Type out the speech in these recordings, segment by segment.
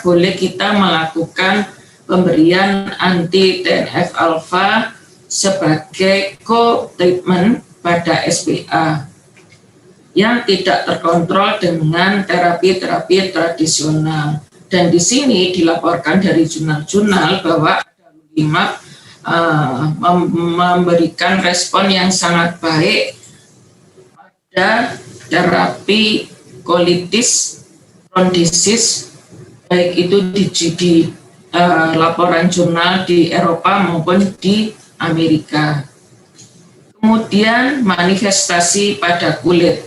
boleh kita melakukan pemberian anti TNF alfa sebagai co-treatment pada SPA yang tidak terkontrol dengan terapi-terapi tradisional. Dan di sini dilaporkan dari jurnal-jurnal bahwa adalimumab memberikan respon yang sangat baik pada terapi colitis, bronkitis, baik itu di laporan jurnal di Eropa maupun di Amerika. Kemudian manifestasi pada kulit.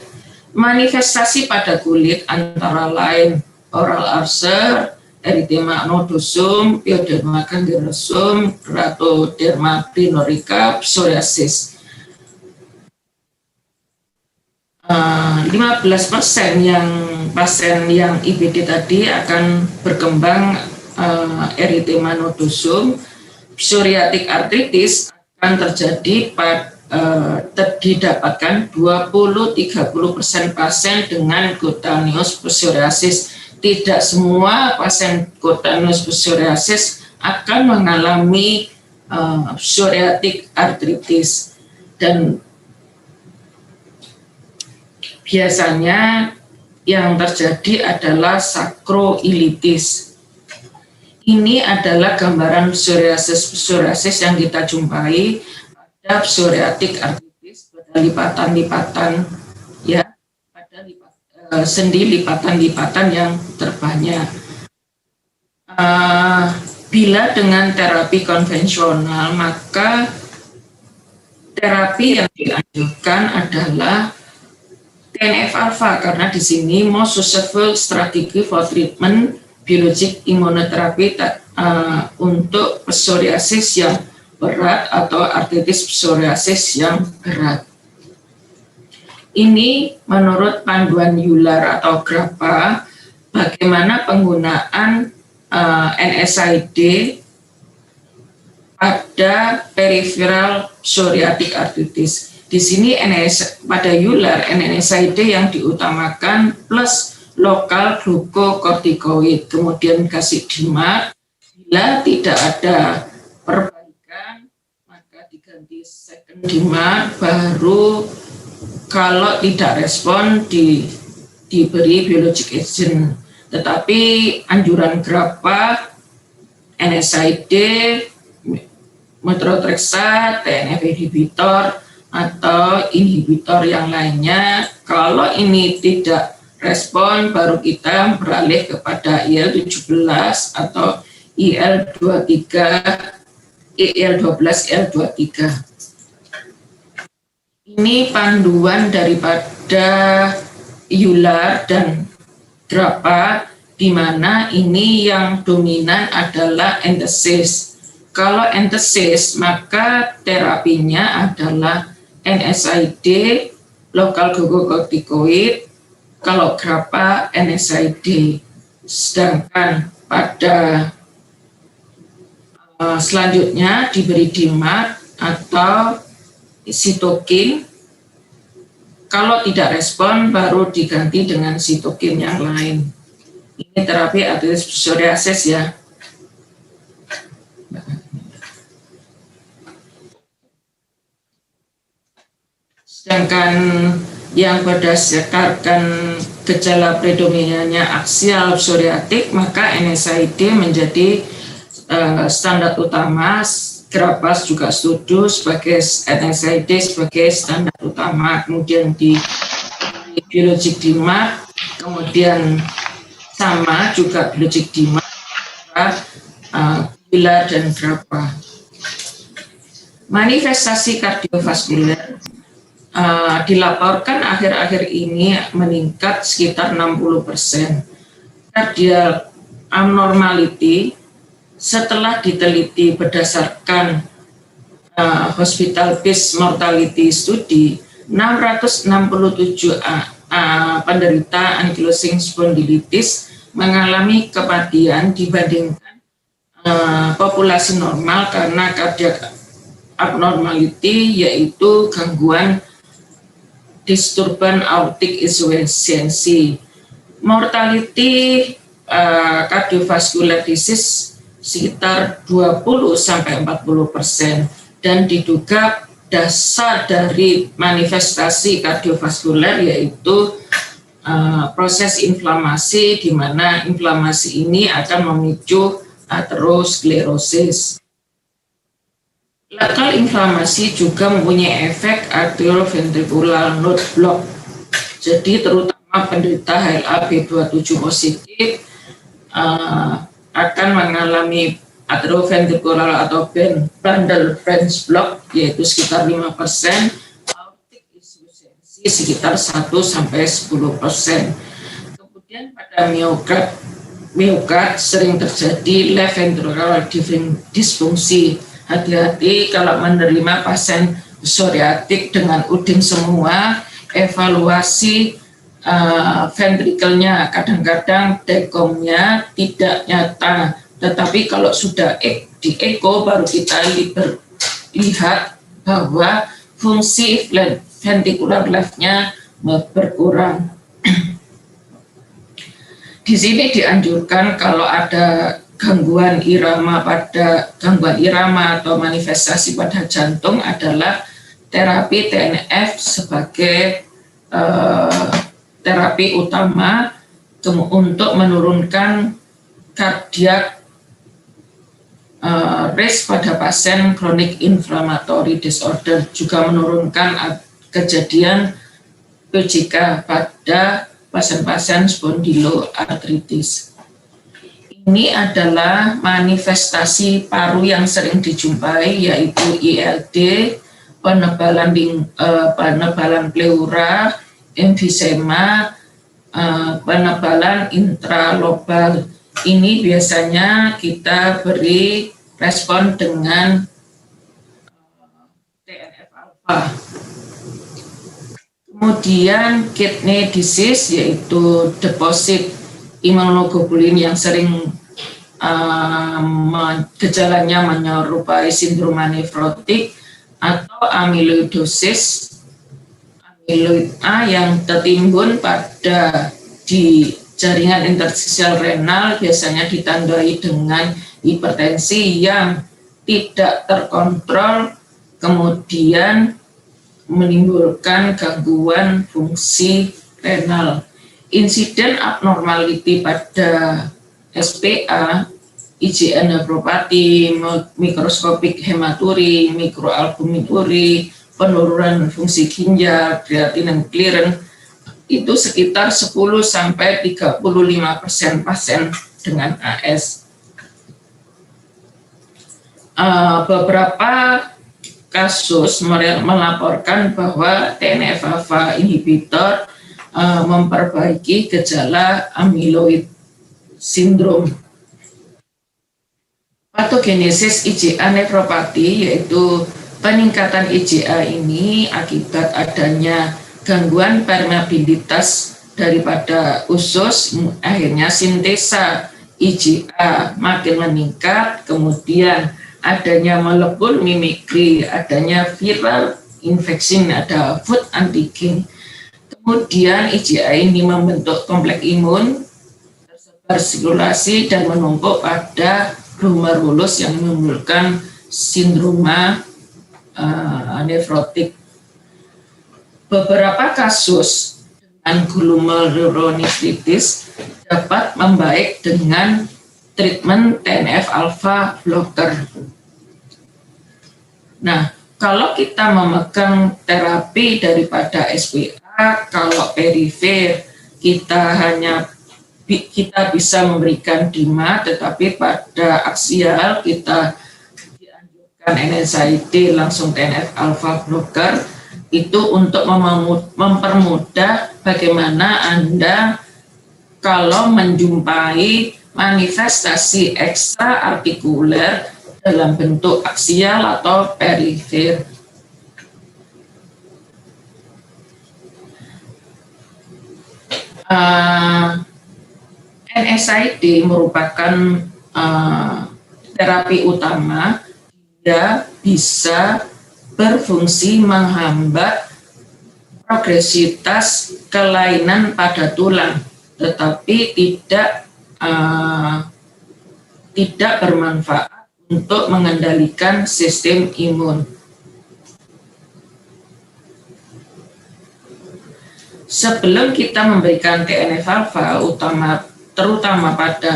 Manifestasi pada kulit antara lain oral ulcer, erythema nodosum, pyoderma gangrenosum, keratoderma prenorica, psoriasis. 15% yang pasien yang IBD tadi akan berkembang erythema nodosum, psoriatic arthritis akan terjadi didapatkan 20-30% pasien dengan cutaneous psoriasis. Tidak semua pasien cutaneous psoriasis akan mengalami psoriatic arthritis, dan biasanya yang terjadi adalah sakroilitis. Ini adalah gambaran psoriasis yang kita jumpai pada psoriatic arthritis pada lipatan-lipatan, ya, pada sendi lipatan-lipatan yang terbanyak. Bila dengan terapi konvensional, maka terapi yang dianjurkan adalah TNF alpha, karena di sini most successful strategy for treatment biologic immunotherapy untuk psoriasis yang berat atau artritis psoriasis yang berat. Ini menurut panduan Euler atau Grappa, bagaimana penggunaan NSAID pada peripheral psoriatic arthritis. Di sini pada Euler NSAID yang diutamakan plus lokal glukokortikoid, kemudian gasidimat. Bila tidak ada perbaikan, maka diganti secondimat, baru kalau tidak respon diberi biologic agent. Tetapi anjuran Grappa, NSAID, methotrexate, TNF inhibitor, atau inhibitor yang lainnya, kalau ini tidak respon, baru kita beralih kepada IL-17 atau IL-23, IL-12, IL-23. Ini panduan daripada Euler dan Grappa, di mana ini yang dominan adalah enthesis. Kalau enthesis, maka terapinya adalah NSAID, lokal glukokortikoid. Kalau Grappa, NSAID. Sedangkan pada selanjutnya diberi DMARD atau sitokin. Kalau tidak respon, baru diganti dengan sitokin yang lain. Ini terapi artritis psoriasis, ya. Sedangkan yang berdasarkan gejala predominannya aksial psoriatik, maka NSAID menjadi standar utama. Grappa juga setuju sebagai NSAID sebagai standar utama, kemudian di biologic DMARD, kemudian sama juga biologic DMARD, Euler dan Grappa. Manifestasi kardiovaskuler dilaporkan akhir-akhir ini meningkat sekitar 60%. Cardiac abnormality setelah diteliti berdasarkan hospital-based mortality study, 667 penderita ankylosing spondylitis mengalami kematian dibandingkan populasi normal karena cardiac abnormality, yaitu gangguan disturban aortic insufficiency. Mortality cardiovascular disease sekitar 20-40%, dan diduga dasar dari manifestasi kardiovaskuler yaitu proses inflamasi, di mana inflamasi ini akan memicu aterosklerosis. Lokal inflamasi juga mempunyai efek atrioventricular node block. Jadi terutama penderita HLA-B27 positif akan mengalami atrioventricular atau bundle branch block, yaitu sekitar 5%, aortic insufficiency sekitar 1-10%. Kemudian pada miokard sering terjadi left ventricular disfungsi. Hati-hati kalau menerima pasien psoriatik dengan uding semua, evaluasi ventrikelnya, kadang-kadang dekomnya tidak nyata, tetapi kalau sudah di eko baru kita lihat bahwa fungsi ventricular left-nya berkurang. Di sini dianjurkan kalau ada gangguan irama atau manifestasi pada jantung adalah terapi TNF sebagai terapi utama untuk menurunkan cardiac risk pada pasien chronic inflammatory disorder, juga menurunkan kejadian PJK pada pasien-pasien spondyloartritis. Ini adalah manifestasi paru yang sering dijumpai, yaitu ILD, penebalan pleura, emfisema, penebalan intralobal. Ini biasanya kita beri respon dengan TNF-alpha. Kemudian kidney disease, yaitu deposit imunoglobulin yang sering gejalanya menyerupai sindrom nefrotik, atau amyloidosis, amyloid A yang tertimbun di jaringan interstisial renal, biasanya ditandai dengan hipertensi yang tidak terkontrol, kemudian menimbulkan gangguan fungsi renal. Insiden abnormality pada SPA, IgA nephropathy, mikroskopik hematuri, mikroalbuminuri, penurunan fungsi ginjal, creatinine clearance, itu sekitar 10-35% pasien dengan AS. Beberapa kasus melaporkan bahwa TNF-alpha inhibitor memperbaiki gejala amyloid syndrome. Patogenesis IgA nephropathy, yaitu peningkatan IgA ini akibat adanya gangguan permeabilitas daripada usus, akhirnya sintesa IgA makin meningkat, kemudian adanya molekul mimikri, adanya viral infection, ada food antigen. Kemudian IgA ini membentuk kompleks imun, tersebar sirkulasi dan menumpuk pada glomerulus yang menimbulkan sindroma nefrotik. Beberapa kasus dengan glomerulonefritis dapat membaik dengan treatment TNF-alpha blocker. Nah, kalau kita memegang terapi daripada SPA, kalau perifer kita bisa memberikan DIMA, tetapi pada aksial kita dianjurkan NSAID langsung TNF-alpha blocker, itu untuk mempermudah bagaimana Anda kalau menjumpai manifestasi ekstraartikuler dalam bentuk aksial atau perifer. NSAID merupakan terapi utama. Dia bisa berfungsi menghambat progresivitas kelainan pada tulang, tetapi tidak tidak bermanfaat untuk mengendalikan sistem imun. Sebelum kita memberikan TNF-alfa, terutama pada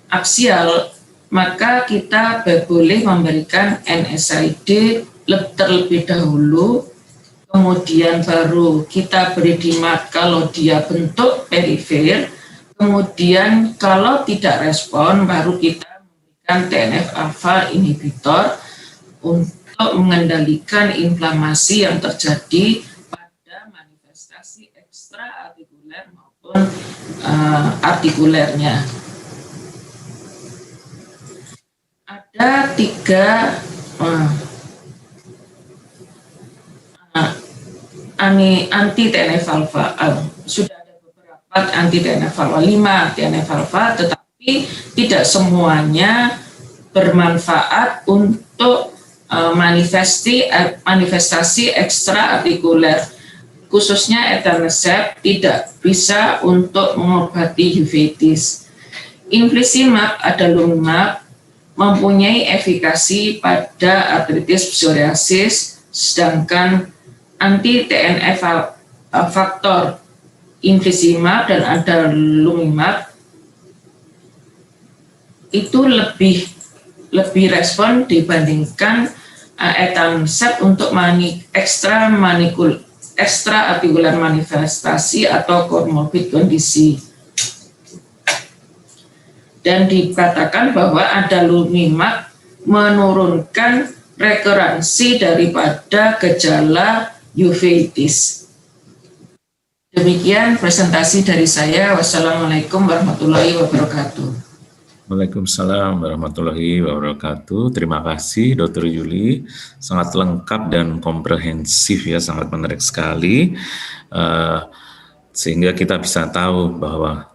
aksial, maka kita boleh memberikan NSAID terlebih dahulu, kemudian baru kita beri DMARD kalau dia bentuk perifer, kemudian kalau tidak respon, baru kita memberikan TNF-alfa inhibitor untuk mengendalikan inflamasi yang terjadi pada manifestasi ekstraartikuler maupun artikulernya. Ada 3 anti TNF-alfa. Sudah ada beberapa anti TNF-alfa, 5 TNF-alfa, tetapi tidak semuanya bermanfaat untuk manifestasi ekstraartikuler. Khususnya etanercept tidak bisa untuk mengobati uveitis. Infliximab, adalimumab mempunyai efikasi pada artritis psoriasis, sedangkan anti TNF faktor infliximab dan adalimumab itu lebih respon dibandingkan etanercept untuk ekstraartikular manifestasi atau comorbid kondisi. Dan dikatakan bahwa adalimumab menurunkan rekurensi daripada gejala uveitis. Demikian presentasi dari saya. Wassalamualaikum warahmatullahi wabarakatuh. Waalaikumsalam warahmatullahi wabarakatuh. Terima kasih Dr. Yuli, sangat lengkap dan komprehensif ya, sangat menarik sekali, sehingga kita bisa tahu bahwa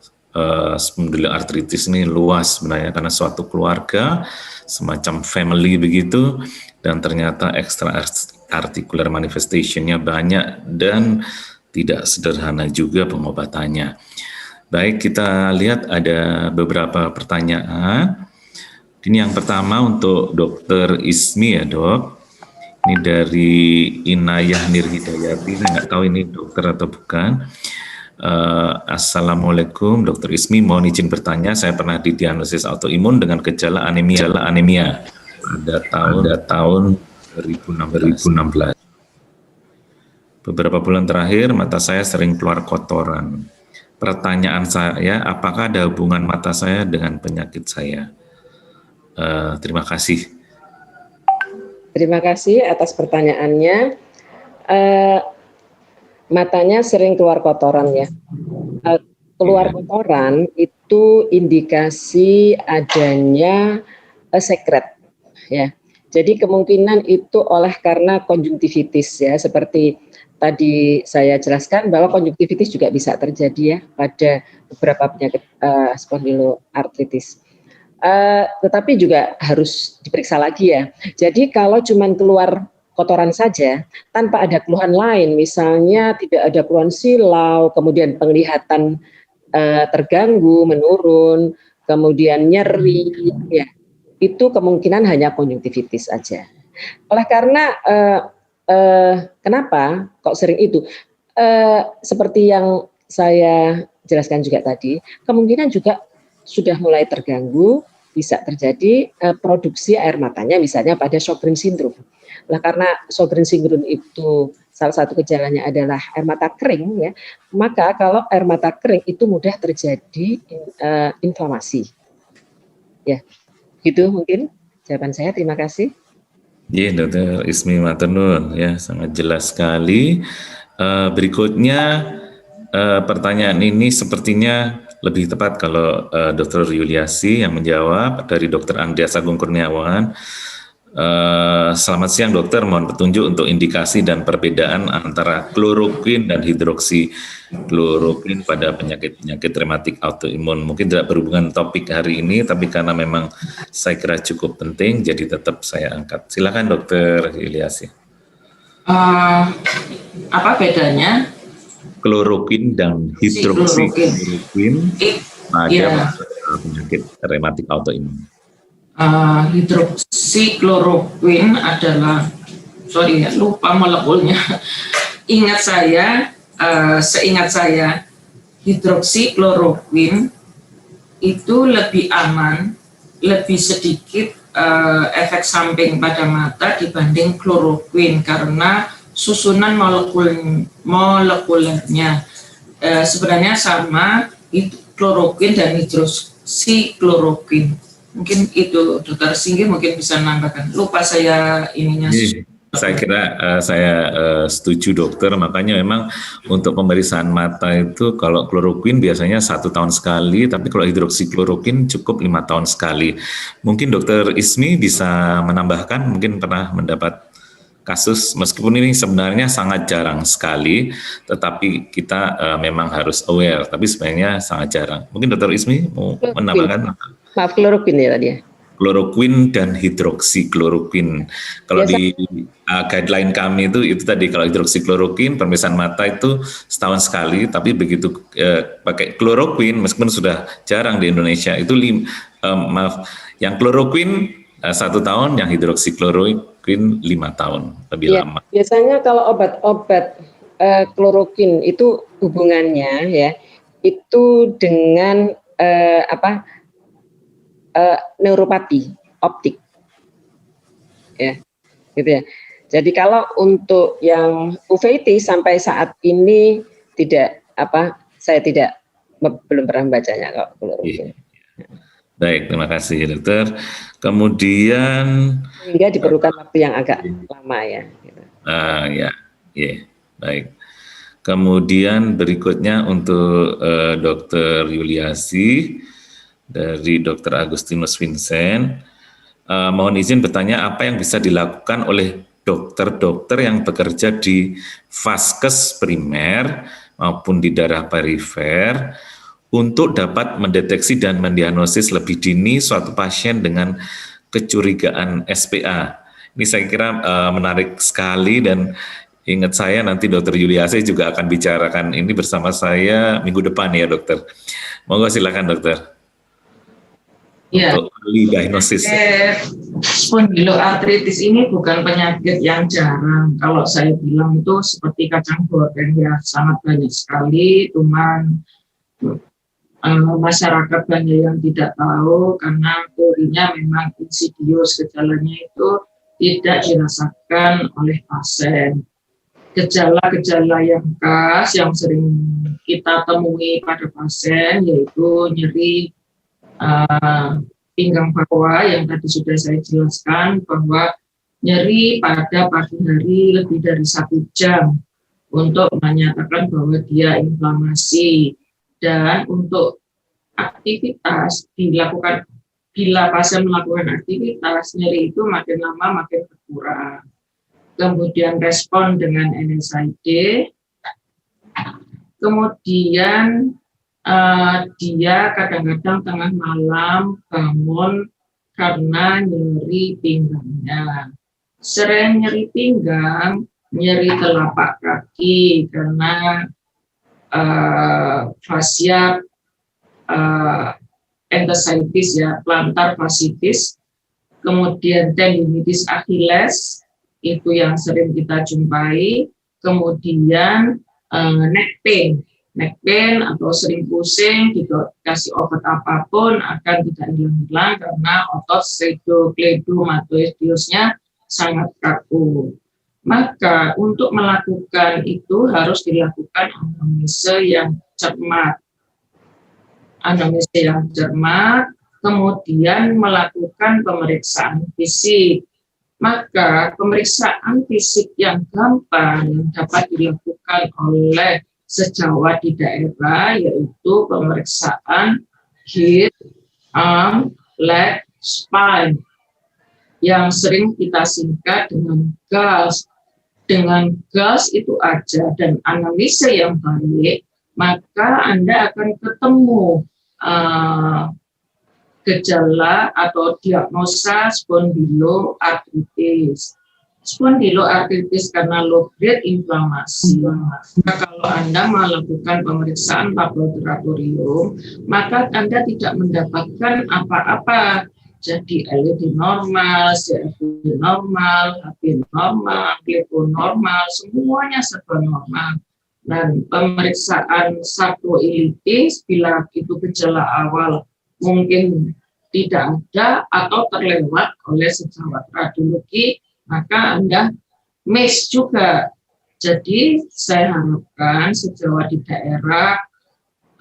spondyloartritis ini luas sebenarnya, karena suatu keluarga semacam family begitu, dan ternyata extra-articular manifestation-nya banyak dan tidak sederhana juga pengobatannya. Baik, kita lihat ada beberapa pertanyaan. Ini yang pertama untuk Dr. Ismi ya dok. Ini dari Inayah Nirhidayati, saya nggak tahu ini dokter atau bukan. Assalamualaikum Dr. Ismi, mohon izin bertanya, saya pernah didiagnosis autoimun dengan gejala anemia pada tahun 2016. Beberapa bulan terakhir mata saya sering keluar kotoran. Pertanyaan saya, apakah ada hubungan mata saya dengan penyakit saya? Terima kasih. Terima kasih atas pertanyaannya. Matanya sering keluar kotoran ya. Keluar kotoran itu indikasi adanya sekret ya. Jadi kemungkinan itu karena konjungtivitis ya, seperti tadi saya jelaskan bahwa konjungtivitis juga bisa terjadi ya pada beberapa penyakit spondyloartritis. Tetapi juga harus diperiksa lagi ya. Jadi kalau cuma keluar kotoran saja tanpa ada keluhan lain, misalnya tidak ada keluhan silau, kemudian penglihatan terganggu, menurun, kemudian nyeri, ya itu kemungkinan hanya konjungtivitis saja. Oleh karena kenapa kok sering itu? Seperti yang saya jelaskan juga tadi, kemungkinan juga sudah mulai terganggu, bisa terjadi produksi air matanya misalnya pada Sjögren syndrome. Nah, karena Sjögren syndrome itu salah satu gejalanya adalah air mata kering ya, maka kalau air mata kering itu mudah terjadi inflamasi. Ya, gitu mungkin jawaban saya. Terima kasih. Iya, Dr. Ismi Maternun ya, sangat jelas sekali. Berikutnya pertanyaan ini sepertinya lebih tepat kalau Dr. Yuliasi yang menjawab, dari Dr. Andreas Agung Kurniawan. Selamat siang dokter, mohon petunjuk untuk indikasi dan perbedaan antara kloroquine dan hidroksikloroquine pada penyakit-penyakit rematik autoimun. Mungkin tidak berhubungan topik hari ini, tapi karena memang saya kira cukup penting, jadi tetap saya angkat. Silakan dokter Yuliasi. Apa bedanya? Kloroquine dan hidroksikloroquine. pada Ya. penyakit rematik autoimun. Hidroksikloroquine adalah, lupa molekulnya. Seingat saya, hidroksikloroquine itu lebih aman, lebih sedikit efek samping pada mata dibanding kloroquine karena susunan molekulernya sebenarnya sama, kloroquine dan hidroksikloroquine. Mungkin itu Dokter Singgi mungkin bisa menambahkan. Lupa saya ininya. Saya kira saya setuju dokter, makanya memang untuk pemeriksaan mata itu kalau kloroquine biasanya 1 tahun sekali, tapi kalau hidroksikloroquine cukup 5 tahun sekali. Mungkin Dokter Ismi bisa menambahkan, mungkin pernah mendapat kasus, meskipun ini sebenarnya sangat jarang sekali, tetapi kita memang harus aware, tapi sebenarnya sangat jarang. Mungkin Dokter Ismi mau menambahkan? Maaf, kloroquine ya tadi ya? Kloroquine dan hidroksikloroquine. Kalau di guideline kami itu tadi, kalau hidroksikloroquine pemeriksaan mata itu setahun sekali, tapi begitu pakai kloroquine meskipun sudah jarang di Indonesia itu yang kloroquine 1 tahun, yang hidroksikloroquine 5 tahun, lebih lama. Biasanya kalau obat-obat kloroquine itu hubungannya ya itu dengan neuropati optik, ya, gitu ya. Jadi kalau untuk yang uveitis sampai saat ini saya belum pernah membacanya kalau kloroquine. Baik, terima kasih dokter. Kemudian sehingga diperlukan waktu yang agak lama ya. Gitu. Baik. Kemudian berikutnya untuk Dokter Yuliasi dari Dr. Agustinus Vincent, mohon izin bertanya apa yang bisa dilakukan oleh dokter-dokter yang bekerja di vaskes primer maupun di daerah perifer untuk dapat mendeteksi dan mendiagnosis lebih dini suatu pasien dengan kecurigaan SPA. Ini saya kira menarik sekali, dan ingat saya nanti Dr. Yuliasi juga akan bicarakan ini bersama saya minggu depan ya dokter. Monggo silakan dokter. Untuk diagnosis. Spondyloartritis ini bukan penyakit yang jarang. Kalau saya bilang itu seperti kacang goreng ya, sangat banyak sekali. Cuman masyarakat banyak yang tidak tahu karena teorinya memang insidious, gejalanya itu tidak dirasakan oleh pasien. Gejala-gejala yang khas yang sering kita temui pada pasien yaitu nyeri pinggang bawah yang tadi sudah saya jelaskan, bahwa nyeri pada pagi hari lebih dari 1 jam untuk menyatakan bahwa dia inflamasi. Dan untuk aktivitas dilakukan, bila pasien melakukan aktivitas, nyeri itu makin lama makin berkurang. Kemudian respon dengan NSAID, kemudian dia kadang-kadang tengah malam bangun karena nyeri pinggangnya. Sering nyeri pinggang, nyeri telapak kaki karena fascia enthesitis ya, plantar fasciitis. Kemudian tendinitis Achilles itu yang sering kita jumpai. Kemudian neck pain atau sering pusing, dikasih obat apapun akan tidak hilang-hilang karena otot sternocleidomastoideusnya sangat kaku. Maka untuk melakukan itu harus dilakukan anamnese yang cermat. Kemudian melakukan pemeriksaan fisik. Maka pemeriksaan fisik yang gampang yang dapat dilakukan oleh sejawat di daerah yaitu pemeriksaan head, arm, leg, spine yang sering kita singkat dengan GALS. Dengan GALS itu aja dan anamnesa yang baik, maka Anda akan ketemu gejala atau diagnosa spondyloartritis. Spondiloartritis karena low grade inflamasi. Maka kalau Anda melakukan pemeriksaan laboratorium, maka Anda tidak mendapatkan apa-apa. Jadi LED normal, CRP normal, HP normal, Klepo normal, semuanya serba normal. Dan pemeriksaan sakroilitis bila itu gejala awal mungkin tidak ada atau terlewat oleh sejawat radiologi, maka Anda miss juga. Jadi saya harapkan sejawat di daerah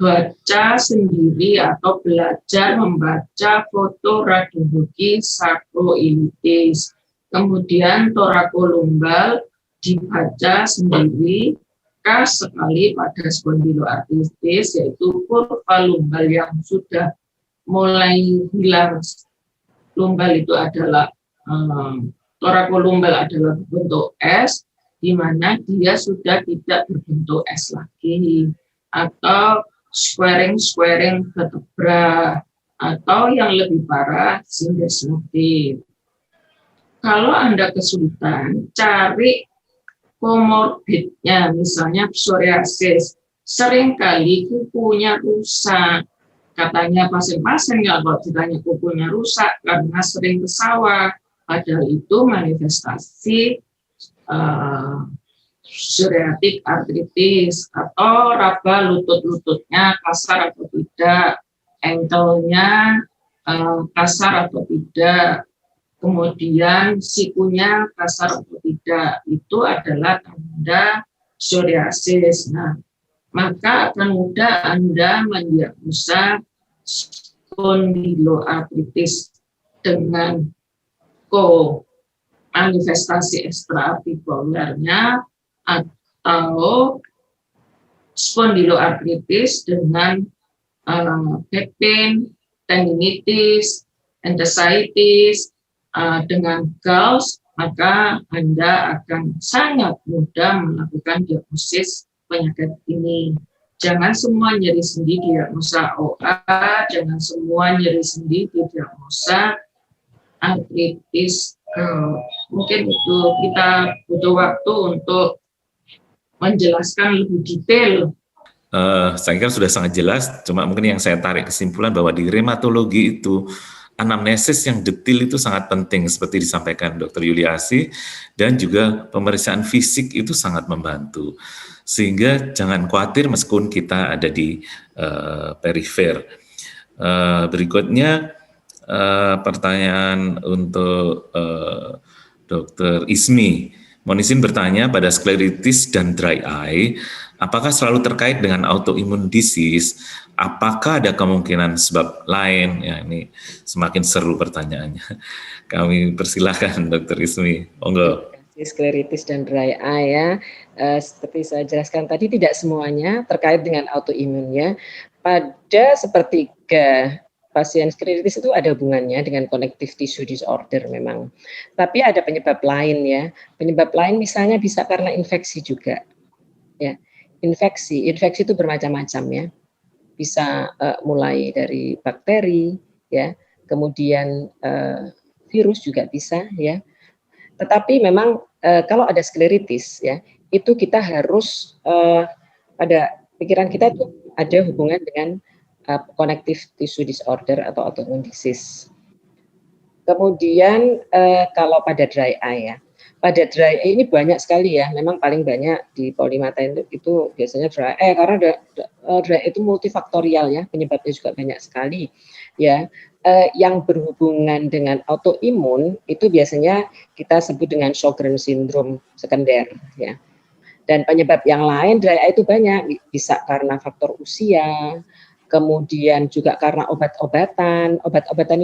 baca sendiri atau belajar membaca foto radiologi sakroilitis. Kemudian torakolumbal dibaca sendiri, khas sekali pada spondiloartritis, yaitu kurva lumbal yang sudah mulai hilang. Lumbal itu adalah torakolumbal adalah bentuk S, di mana dia sudah tidak berbentuk S lagi, atau squaring vertebra, atau yang lebih parah syndesmosis. Kalau Anda kesulitan cari komorbidnya, misalnya psoriasis, seringkali kukunya rusak. Katanya pasien-pasien kalau ditanya kukunya rusak karena sering ke sawah, padahal itu manifestasi psoriatic arthritis, atau raba lutut-lututnya kasar atau tidak, ankle-nya kasar atau tidak, kemudian sikunya kasar atau tidak, itu adalah tanda psoriasis. Nah, maka akan mudah Anda mendiagnosa spondiloartritis dengan manifestasi ekstraartikulernya atau spondiloartritis dengan back pain, tendinitis, enthesitis, dengan gauge, maka Anda akan sangat mudah melakukan diagnosis penyakit ini. Jangan semua nyeri sendi diagnosa OA, jangan semua nyeri sendi diagnosa artritis. Mungkin itu kita butuh waktu untuk menjelaskan lebih detail. Saya kira sudah sangat jelas, cuma mungkin yang saya tarik kesimpulan bahwa di rheumatologi itu anamnesis yang detail itu sangat penting seperti disampaikan Dr. Yuliasi, dan juga pemeriksaan fisik itu sangat membantu. Sehingga jangan khawatir meskipun kita ada di perifer. Berikutnya pertanyaan untuk Dr. Ismi. Monisin bertanya, pada skleritis dan dry eye, apakah selalu terkait dengan autoimmune disease? Apakah ada kemungkinan sebab lain? Ya, ini semakin seru pertanyaannya. Kami persilahkan Dr. Ismi. Monggo. Skleritis dan dry eye ya, seperti saya jelaskan tadi tidak semuanya terkait dengan autoimun ya. Pada sepertiga pasien skleritis itu ada hubungannya dengan connective tissue disorder memang. Tapi ada penyebab lain ya. Penyebab lain misalnya bisa karena infeksi juga. Ya. Infeksi itu bermacam-macam ya. Bisa mulai dari bakteri ya, kemudian virus juga bisa ya. Tetapi memang kalau ada skleritis ya, itu kita harus pada pikiran kita itu ada hubungan dengan connective tissue disorder atau autoimmune disease. Kemudian kalau pada dry eye ya, pada dry eye ini banyak sekali ya, memang paling banyak di polimata itu biasanya dry eye karena dry eye itu multifaktorial ya, penyebabnya juga banyak sekali ya. Yang berhubungan dengan autoimun itu biasanya kita sebut dengan Sjogren syndrome sekunder ya. Dan penyebab yang lain dry eye itu banyak, bisa karena faktor usia, kemudian juga karena obat-obatan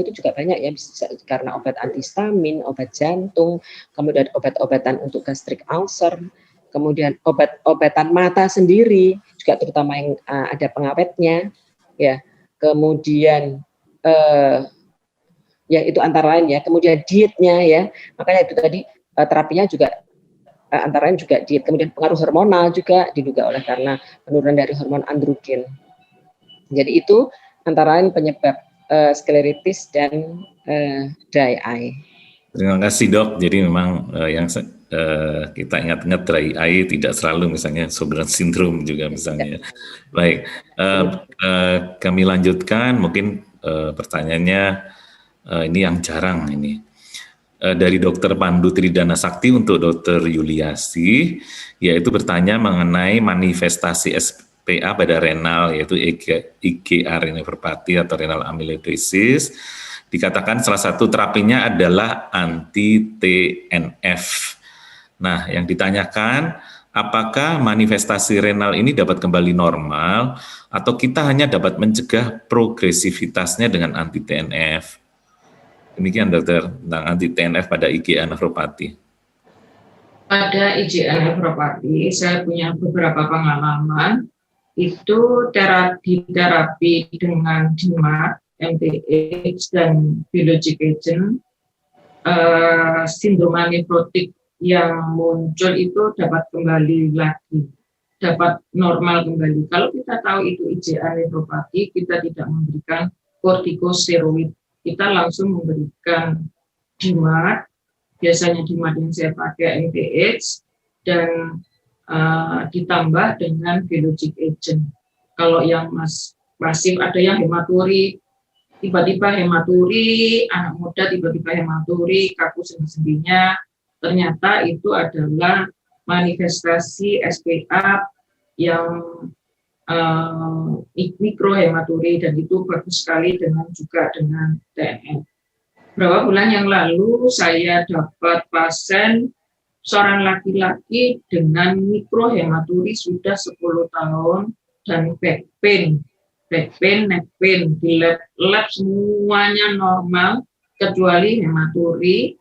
itu juga banyak ya, bisa karena obat antihistamin, obat jantung, kemudian obat-obatan untuk gastric ulcer, kemudian obat-obatan mata sendiri juga terutama yang ada pengawetnya ya, kemudian ya itu antara lain ya, kemudian dietnya ya, makanya itu tadi terapinya juga antara lain juga diet, kemudian pengaruh hormonal juga diduga oleh karena penurunan dari hormon androgen. Jadi itu antara lain penyebab skleritis dan dry eye. Terima kasih dok. Jadi memang yang kita ingat-ingat dry eye tidak selalu misalnya Sjogren's syndrome juga misalnya. Baik, kami lanjutkan. Mungkin pertanyaannya ini yang jarang ini. Dari Dokter Pandu Tridana Sakti untuk Dokter Yuliasi, yaitu bertanya mengenai manifestasi SPA pada renal, yaitu IgA nephropathy atau renal amyloidosis. Dikatakan salah satu terapinya adalah anti-TNF. Nah, yang ditanyakan, apakah manifestasi renal ini dapat kembali normal atau kita hanya dapat mencegah progresivitasnya dengan anti-TNF? Demikian dokter tentang anti-TNF pada IgA nephropathy. Pada IgA nephropathy, saya punya beberapa pengalaman. Itu terapi dengan DMARD, MTX, dan biologic agent, sindroma nefrotik yang muncul itu dapat kembali lagi, dapat normal kembali. Kalau kita tahu itu IgA nephropathy, kita tidak memberikan kortikosteroid, kita langsung memberikan DMARD, biasanya DMARD yang saya pakai MTX, dan ditambah dengan biologic agent. Kalau yang masif, ada yang hematuri, tiba-tiba hematuri, anak muda tiba-tiba hematuri, kaku sendi-sendinya, ternyata itu adalah manifestasi SPA yang mikrohematuri, dan itu bagus sekali juga dengan TNF. Beberapa bulan yang lalu saya dapat pasien seorang laki-laki dengan mikrohematuri sudah 10 tahun dan back pain, neck pain, di lab semuanya normal kecuali hematuri.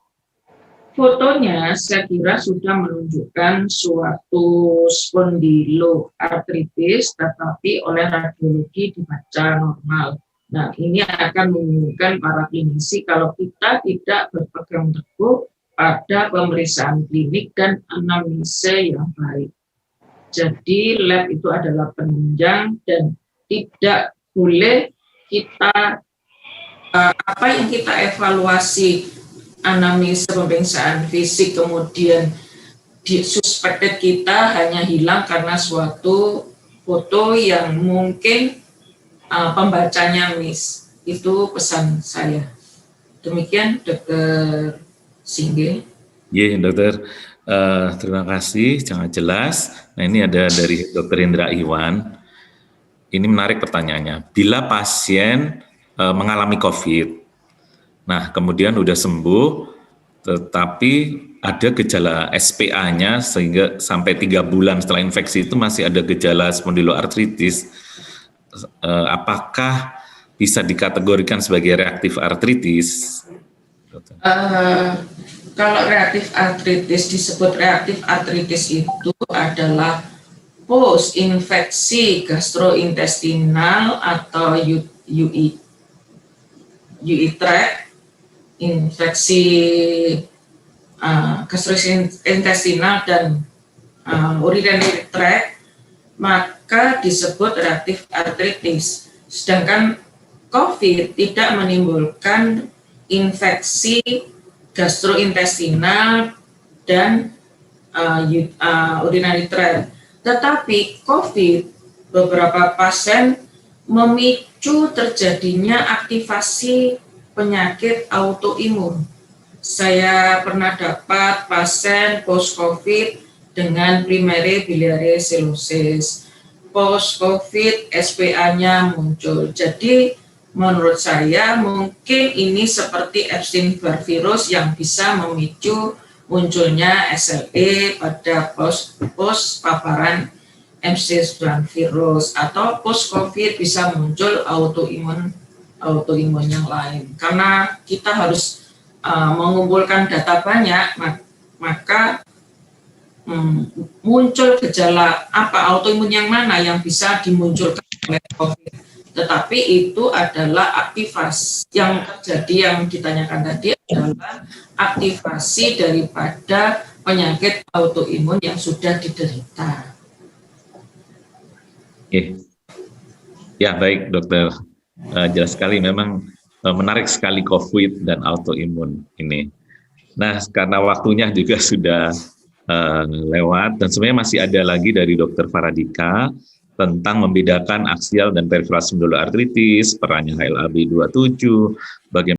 Fotonya saya kira sudah menunjukkan suatu spondyloartritis, tetapi oleh radiologi dibaca normal. Nah, ini akan membingungkan para klinisi kalau kita tidak berpegang teguh pada pemeriksaan klinik dan anamnesa yang baik. Jadi lab itu adalah penunjang dan tidak boleh kita apa yang kita evaluasi anamnesa pemeriksaan fisik kemudian suspected kita hanya hilang karena suatu foto yang mungkin pembacanya miss. Itu pesan saya. Demikian Dr. Singge. Iya dokter, terima kasih, sangat jelas. Nah ini ada dari Dr. Indra Iwan. Ini menarik pertanyaannya. Bila pasien mengalami COVID, nah kemudian udah sembuh, tetapi ada gejala SPA-nya sehingga sampai 3 bulan setelah infeksi itu masih ada gejala spondyloartritis, apakah bisa dikategorikan sebagai reaktif artritis? Kalau reaktif artritis, disebut reaktif artritis itu adalah post infeksi gastrointestinal atau UI tract, infeksi gastrointestinal dan urinary tract, maka disebut reaktif artritis. Sedangkan COVID tidak menimbulkan infeksi gastrointestinal dan urinary tract. Tetapi COVID, beberapa pasien memicu terjadinya aktivasi penyakit autoimun. Saya pernah dapat pasien post-COVID dengan primary biliary cirrhosis. Post-COVID SPA-nya muncul. Jadi menurut saya mungkin ini seperti Epstein-Barr virus yang bisa memicu munculnya SLE pada post paparan Epstein-Barr virus, atau post-COVID bisa muncul autoimun yang lain. Karena kita harus mengumpulkan data banyak, maka muncul gejala apa, autoimun yang mana yang bisa dimunculkan oleh COVID. Tetapi itu adalah aktivasi yang terjadi, yang ditanyakan tadi adalah aktivasi daripada penyakit autoimun yang sudah diderita. Ya baik dokter, jelas sekali memang menarik sekali COVID dan autoimun ini. Nah, karena waktunya juga sudah lewat, dan sebenarnya masih ada lagi dari Dr. Faradika tentang membedakan aksial dan periferal spondyloartritis, perannya HLA-B27, bagaimana